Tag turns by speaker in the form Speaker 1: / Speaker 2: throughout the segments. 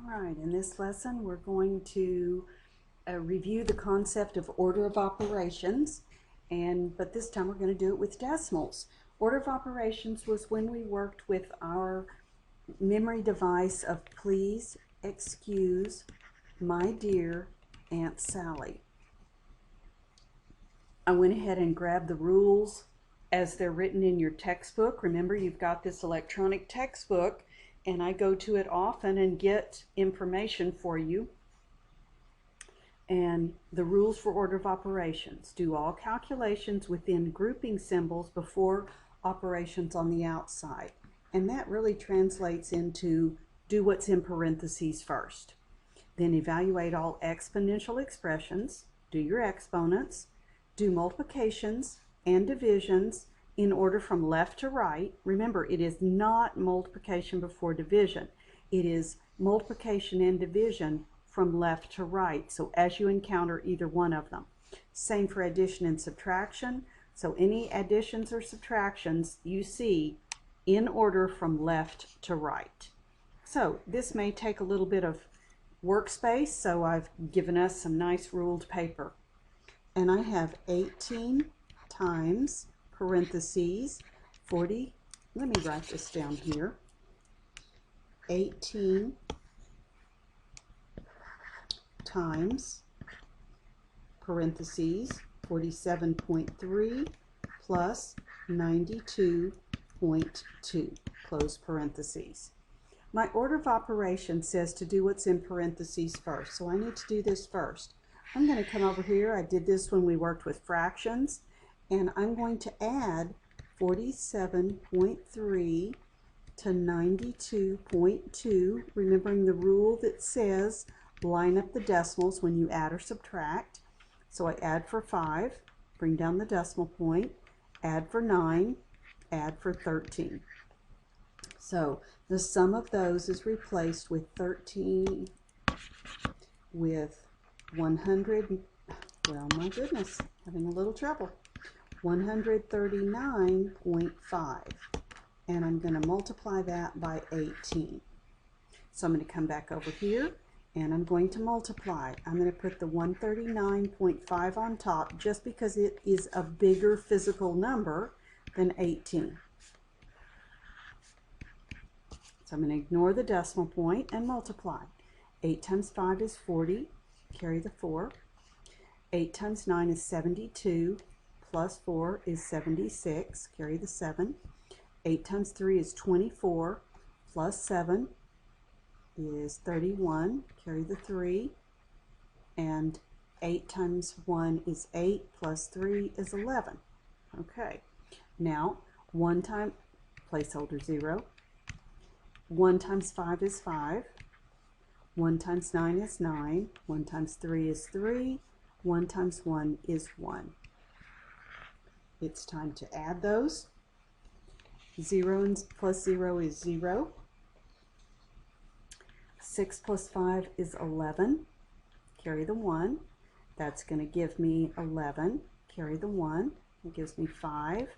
Speaker 1: Alright, in this lesson we're going to review the concept of order of operations, but this time we're going to do it with decimals. Order of operations was when we worked with our memory device of please excuse my dear Aunt Sally. I went ahead and grabbed the rules as they're written in your textbook. Remember, you've got this electronic textbook, and I go to it often and get information for you. And the rules for order of operations: do all calculations within grouping symbols before operations on the outside. And that really translates into do what's in parentheses first. Then evaluate all exponential expressions, do your exponents, do multiplications and divisions in order from left to right. Remember, it is not multiplication before division. It is multiplication and division from left to right, so as you encounter either one of them. Same for addition and subtraction. So any additions or subtractions you see in order from left to right. So this may take a little bit of workspace, so I've given us some nice ruled paper. And I have 18 times parentheses 40, let me write this down here, 18 times parentheses 47.3 plus 92.2, close parentheses. My order of operations says to do what's in parentheses first, so I need to do this first. I'm going to come over here. I did this when we worked with fractions, and I'm going to add 47.3 to 92.2, remembering the rule that says line up the decimals when you add or subtract. So I add for 5, bring down the decimal point, add for 9, add for 13. So the sum of those is replaced with 13 with 100, well, my goodness, having a little trouble, 139.5, and I'm going to multiply that by 18. So I'm going to come back over here and I'm going to multiply. I'm going to put the 139.5 on top just because it is a bigger physical number than 18. So I'm going to ignore the decimal point and multiply. 8 times 5 is 40, carry the 4. 8 times 9 is 72, plus 4 is 76, carry the 7. 8 times 3 is 24, plus 7 is 31, carry the 3. And 8 times 1 is 8, plus 3 is 11. Okay, now 1 time, placeholder 0. 1 times 5 is 5. 1 times 9 is 9. 1 times 3 is 3. 1 times 1 is 1. It's time to add those. 0 plus 0 is 0. 6 plus 5 is 11. Carry the 1. That's going to give me 11. Carry the 1. It gives me 5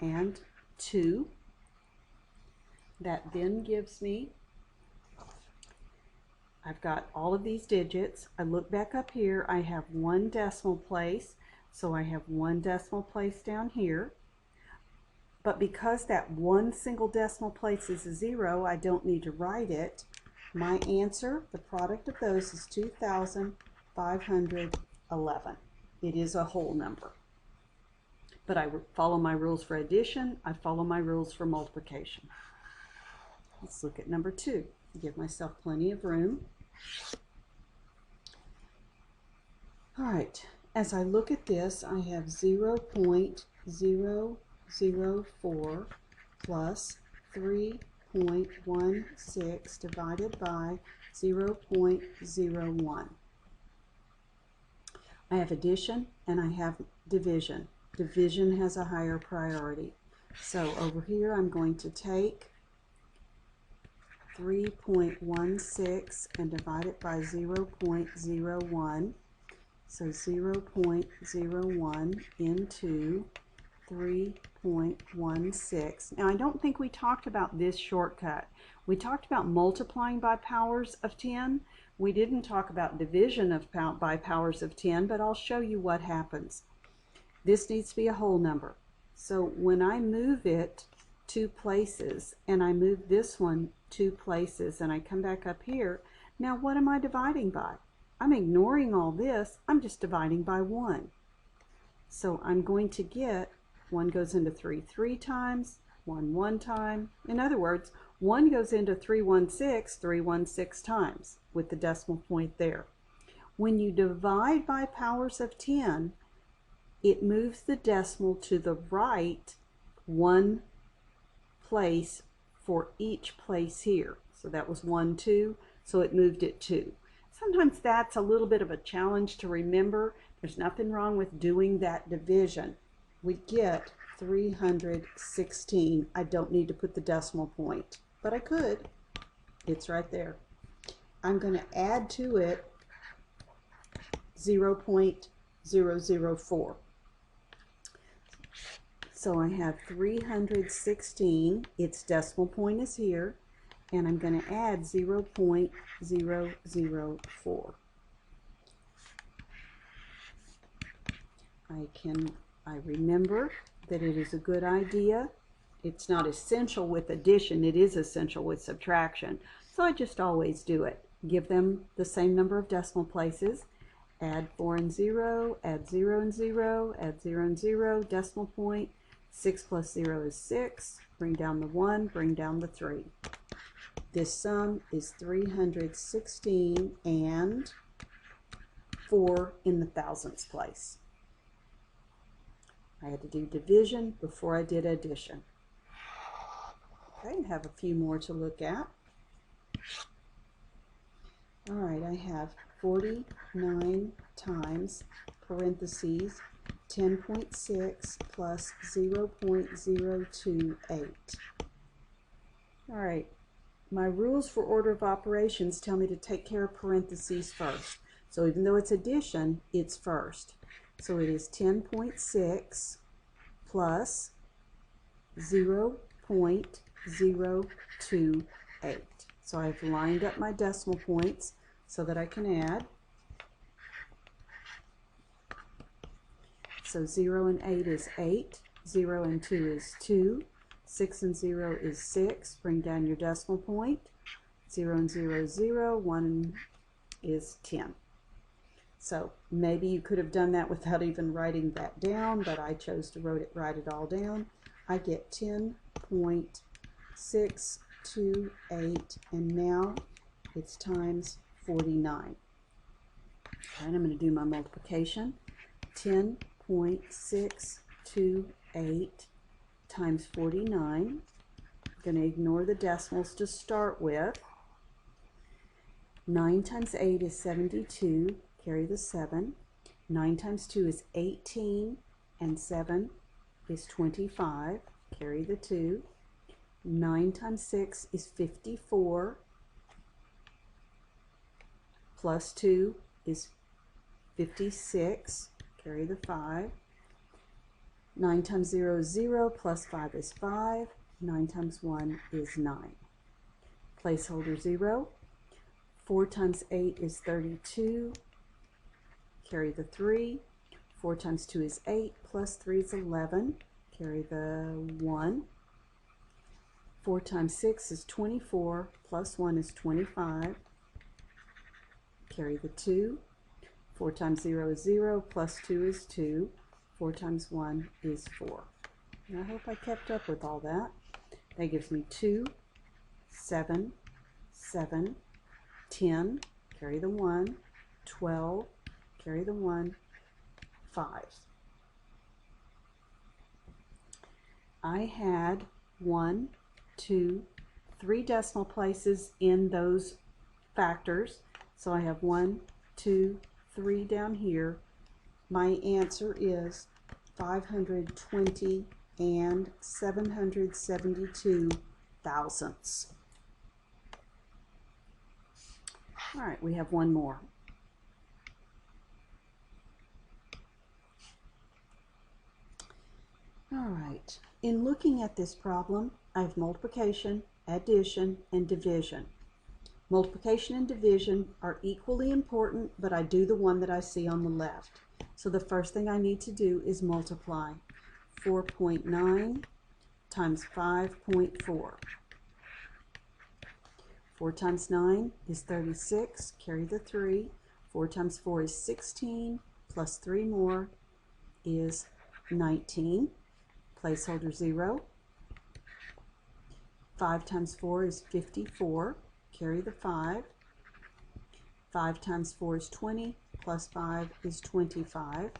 Speaker 1: and 2. That then gives me, I've got all of these digits. I look back up here, I have one decimal place, so I have one decimal place down here. But because that one single decimal place is a 0, I don't need to write it. My answer, the product of those, is 2,511. It is a whole number. But I follow my rules for addition, I follow my rules for multiplication. Let's look at number 2. Give myself plenty of room. All right, as I look at this, I have 0.004 plus 3.16 divided by 0.01. I have addition and I have division. Division has a higher priority. So over here I'm going to take 3.16 and divide it by 0.01. So 0.01 into 3.16. Now I don't think we talked about this shortcut. We talked about multiplying by powers of 10. We didn't talk about division by powers of 10, but I'll show you what happens. This needs to be a whole number. So when I move it 2 places, and I move this one 2 places, and I come back up here, now what am I dividing by? I'm ignoring all this. I'm just dividing by 1. So I'm going to get 1 goes into 3 3 times, 1 1 time. In other words, 1 goes into 316 times with the decimal point there. When you divide by powers of 10, it moves the decimal to the right 1 place for each place here. So that was 1 2, so it moved it 2. Sometimes that's a little bit of a challenge to remember. There's nothing wrong with doing that division. We get 316. I don't need to put the decimal point, but I could. It's right there. I'm going to add to it 0.004. So I have 316. Its decimal point is here, and I'm going to add 0.004. I remember that it is a good idea. It's not essential with addition, it is essential with subtraction. So I just always do it. Give them the same number of decimal places. Add 4 and 0, add 0 and 0, add 0 and 0, decimal point. 6 plus 0 is 6. Bring down the 1, bring down the 3. This sum is 316 and 4 in the thousandths place. I had to do division before I did addition. Okay, I have a few more to look at. All right, I have 49 times parentheses 10.6 plus 0.028. All right, my rules for order of operations tell me to take care of parentheses first. So even though it's addition, it's first. So it is 10.6 plus 0.028. So I've lined up my decimal points so that I can add. So 0 and 8 is 8, 0 and 2 is 2, 6 and 0 is 6. Bring down your decimal point. 0 and 0 is 0, 1 is 10. So maybe you could have done that without even writing that down, but I chose to write it all down. I get 10.628, and now it's times 49. All right, I'm going to do my multiplication. 10.628 times 49. I'm going to ignore the decimals to start with. 9 times 8 is 72. Carry the 7. 9 times 2 is 18, and 7 is 25. Carry the 2. 9 times 6 is 54. Plus 2 is 56. Carry the 5. 9 times 0 is 0, plus 5 is 5. 9 times 1 is 9. Placeholder 0. 4 times 8 is 32. Carry the 3. 4 times 2 is 8, plus 3 is 11. Carry the 1. 4 times 6 is 24, plus 1 is 25. Carry the 2. 4 times 0 is 0, plus 2 is 2. 4 times 1 is 4. And I hope I kept up with all that. That gives me 2, 7, 7, 10, carry the 1, 12, carry the 1, 5. I had 1, 2, 3 decimal places in those factors. So I have 1, 2, 3 down here. My answer is 520 and 772 thousandths. All right, we have one more. All right, in looking at this problem, I have multiplication, addition, and division. Multiplication and division are equally important, but I do the one that I see on the left. So the first thing I need to do is multiply 4.9 times 5.4. 4 times 9 is 36, carry the 3. 4 times 4 is 16, plus 3 more is 19. Placeholder 0. 5 times 4 is 54. Carry the 5. 5 times 4 is 20. Plus 5 is 25.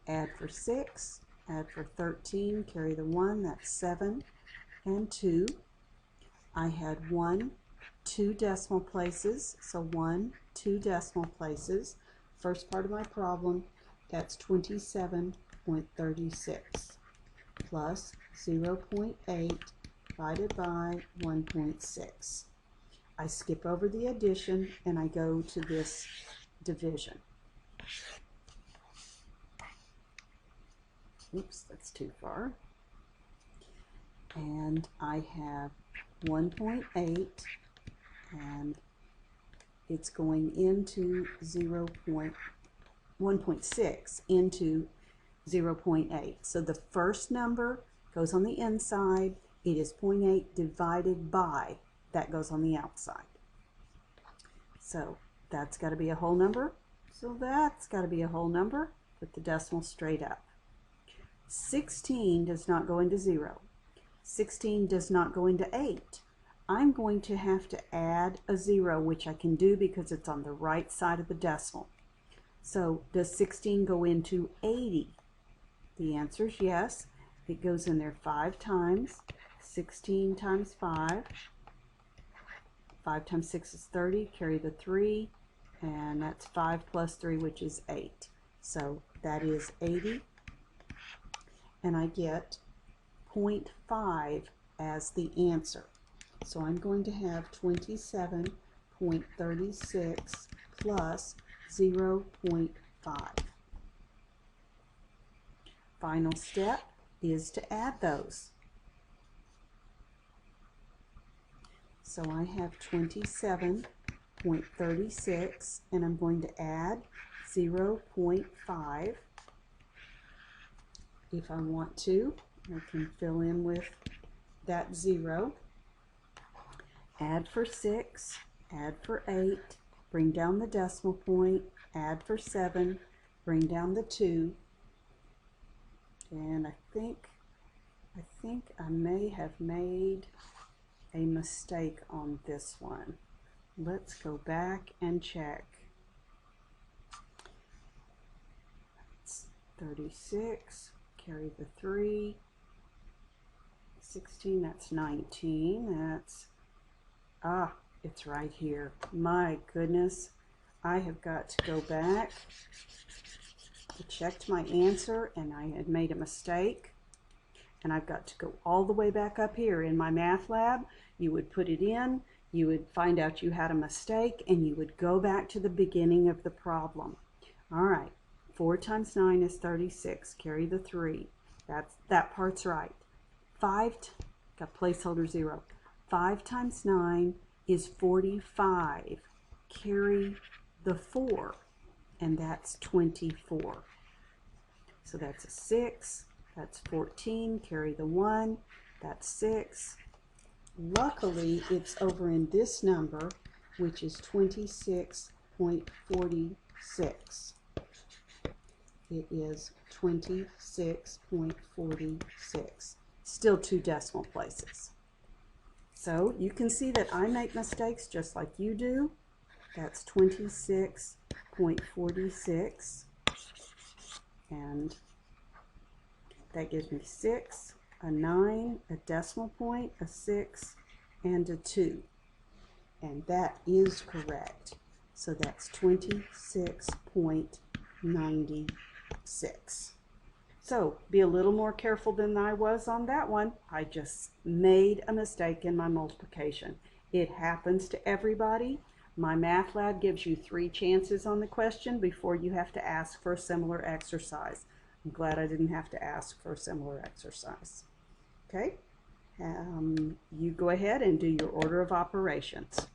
Speaker 1: Add for 6. Add for 13. Carry the 1. That's 7 and 2. I had 1, 2 decimal places. So 1, 2 decimal places. First part of my problem, that's 27.36 plus 0.8 divided by 1.6. I skip over the addition and I go to this division. Oops, that's too far. And I have 1.8 and it's going into 1.6 into 0.8. So the first number goes on the inside. It is 0.8 divided by, that goes on the outside. So that's got to be a whole number. So that's got to be a whole number. Put the decimal straight up. 16 does not go into 0. 16 does not go into 8. I'm going to have to add a 0, which I can do because it's on the right side of the decimal. So does 16 go into 80? The answer is yes. It goes in there 5 times. 16 times 5. 5 times 6 is 30. Carry the 3. And that's 5 plus 3, which is 8. So that is 80. And I get 0.5 as the answer. So I'm going to have 27.36 plus 0.5. Final step is to add those. So I have 27.36 and I'm going to add 0.5. If I want to, I can fill in with that 0. Add for 6, add for 8, bring down the decimal point, add for 7, bring down the 2, and I think I may have made a mistake on this one. Let's go back and check. It's 36, carry the 3, 16, that's 19, that's it's right here. My goodness, I have got to go back. I checked my answer and I had made a mistake. And I've got to go all the way back up here. In my math lab, you would put it in, you would find out you had a mistake, and you would go back to the beginning of the problem. All right, 4 times 9 is 36. Carry the 3. That part's right. 5, got placeholder 0. 5 times 9 is 45. Carry the 4, and that's 24. So that's a 6, that's 14, carry the 1, that's 6. Luckily, it's over in this number, which is 26.46. It is 26.46. Still 2 decimal places. So you can see that I make mistakes just like you do. That's 26.46. And that gives me 6, a 9, a decimal point, a 6, and a 2. And that is correct. So that's 26.96. So be a little more careful than I was on that one. I just made a mistake in my multiplication. It happens to everybody. My math lab gives you 3 chances on the question before you have to ask for a similar exercise. I'm glad I didn't have to ask for a similar exercise. Okay, you go ahead and do your order of operations.